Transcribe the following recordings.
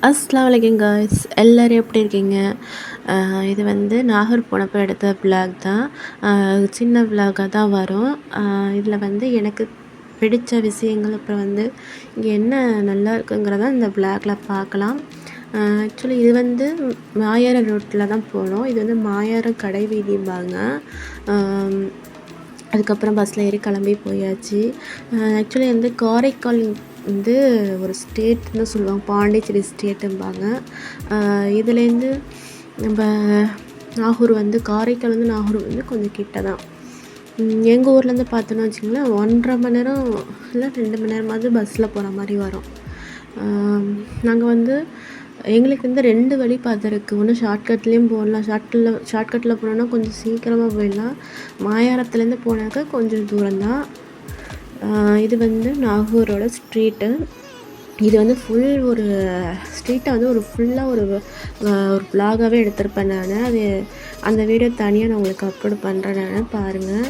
அஸ்ஸலாமு அலைக்கும் காய்ஸ், எல்லோரும் எப்படி இருக்கீங்க? இது வந்து நாகூர் போனப்போ எடுத்த விலாக் தான். சின்ன விலாகாக தான் வரும். இதில் வந்து எனக்கு பிடித்த விஷயங்கள், அப்புறம் வந்து இங்கே என்ன நல்லா இருக்குங்கிறத இந்த விலாகில் பார்க்கலாம். ஆக்சுவலி இது வந்து மாயாரம் ரோட்டில் தான் போனோம். இது வந்து மாயாரம் கடை வீதிம்பாங்க. அதுக்கப்புறம் பஸ்ஸில் ஏறி கிளம்பி போயாச்சு. ஆக்சுவலி வந்து காரைக்கால் வந்து ஒரு ஸ்டேட்னு சொல்லுவாங்க, பாண்டிச்சேரி ஸ்டேட்டும்பாங்க. இதுலேருந்து நம்ம நாகூர் வந்து காரைக்கால் வந்து நாகூர் வந்து கொஞ்சம் கிட்ட தான். எங்கள் ஊர்லேருந்து பார்த்தோன்னா வச்சுங்களேன், 1.5 மணி நேரம் இல்லை 2 மணி நேரமாவது பஸ்ஸில் போகிற மாதிரி வரும். நாங்கள் வந்து எங்களுக்கு வந்து 2 வழி பாதை இருக்குது. ஒன்று ஷார்ட்கட்லேயும் போடலாம். ஷார்ட்கட்டில் போனோன்னா கொஞ்சம் சீக்கிரமாக போயிடலாம். மாயாரத்துலேருந்து போனாக்கா கொஞ்சம் தூரம்தான். இது வந்து நாகூரோட ஸ்ட்ரீட்டு. இது வந்து ஃபுல் ஒரு ஸ்ட்ரீட்டை வந்து ஒரு ஃபுல்லாக ஒரு விலாகாகவே எடுத்திருப்பேன் நான். அது அந்த வீடியோ தனியாக நான் உங்களுக்கு அப்லோட் பண்ணுறேன் நான், பாருங்கள்.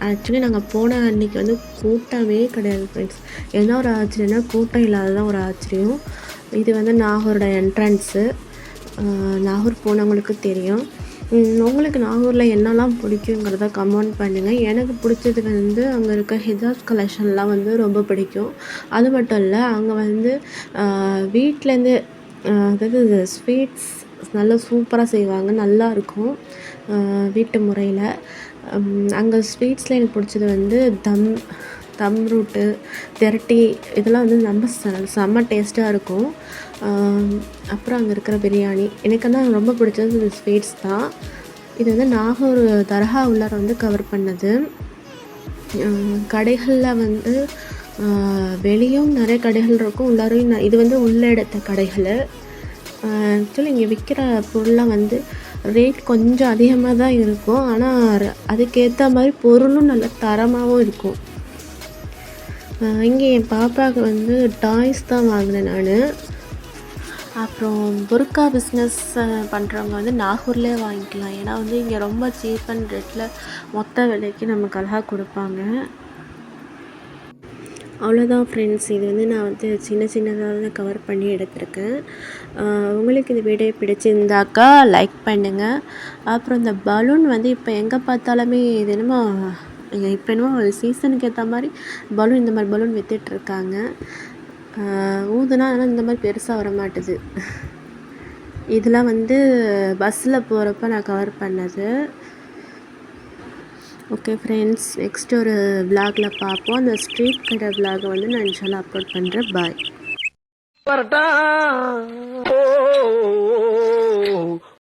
ஆக்சுவலி நாங்கள் போன அன்றைக்கி வந்து கூட்டமே கிடையாது ஃப்ரெண்ட்ஸ். என்ன ஒரு ஆச்சரியம்னா கூட்டம் இல்லாததான் ஒரு ஆச்சரியம். இது வந்து நாகூரோட என்ட்ரன்ஸு. நாகூர் போனவங்களுக்கு தெரியும். உங்களுக்கு நாகூரில் என்னெல்லாம் பிடிக்குங்கிறத கமெண்ட் பண்ணுங்கள். எனக்கு பிடிச்சது வந்து அங்கே இருக்க ஹிஜாப் கலெக்ஷன்லாம் வந்து ரொம்ப பிடிக்கும். அது மட்டும் இல்லை, அங்கே வந்து வீட்டிலேருந்து அதாவது ஸ்வீட்ஸ் நல்லா சூப்பராக செய்வாங்க, நல்லாயிருக்கும் வீட்டு முறையில். அங்கே ஸ்வீட்ஸில் எனக்கு பிடிச்சது வந்து தம் ரூட்டு, திரட்டி, இதெல்லாம் வந்து ரொம்ப செம்ம டேஸ்ட்டாக இருக்கும். அப்புறம் அங்கே இருக்கிற பிரியாணி, எனக்கு வந்து ரொம்ப பிடிச்சது இந்த ஸ்வீட்ஸ் தான். இது வந்து நாகூர் தர்கா உள்ளார வந்து கவர் பண்ணது. கடைகளில் வந்து வெளியும் நிறைய கடைகள் இருக்கும், உள்ளாரையும் இது வந்து உள்ளே எடுத்த கடைகள். ஆக்சுவலி இங்கே விற்கிற பொருள்லாம் வந்து ரேட் கொஞ்சம் அதிகமாக தான் இருக்கும், ஆனால் அதுக்கேற்ற மாதிரி பொருளும் நல்ல தரமாகவும் இருக்கும். இங்கே என் பாப்பாவுக்கு வந்து டாய்ஸ் தான் வாங்கினேன் நான். அப்புறம் புர்கா பிஸ்னஸ் பண்ணுறவங்க வந்து நாகூர்லேயே வாங்கிக்கலாம். ஏன்னா வந்து இங்கே ரொம்ப சீப் அண்ட் ரேட்டில் மொத்த விலைக்கு நமக்கு அழகாக கொடுப்பாங்க. அவ்வளோதான் ஃப்ரெண்ட்ஸ். இது வந்து நான் வந்து சின்னதாக கவர் பண்ணி எடுத்திருக்கேன். உங்களுக்கு இந்த வீடியோ பிடிச்சிருந்தாக்கா லைக் பண்ணுங்கள். அப்புறம் இந்த பலூன் வந்து இப்போ எங்கே பார்த்தாலுமே இது என்னமோ இப்போ என்னமோ சீசனுக்கு ஏற்ற மாதிரி பலூன், இந்த மாதிரி பலூன் விற்றுட்ருக்காங்க. ஊதுனா ஆனால் இந்த மாதிரி பெருசாக வர மாட்டுது. இதெல்லாம் வந்து பஸ்ஸில் போகிறப்ப நான் கவர் பண்ணது. ஓகே ஃப்ரெண்ட்ஸ், நெக்ஸ்ட் ஒரு விலாகில் பார்ப்போம். அந்த ஸ்ட்ரீட் கடை விலாகை வந்து நான் இன்ஷால்லா அப்லோட் பண்ணுறேன். பாய்.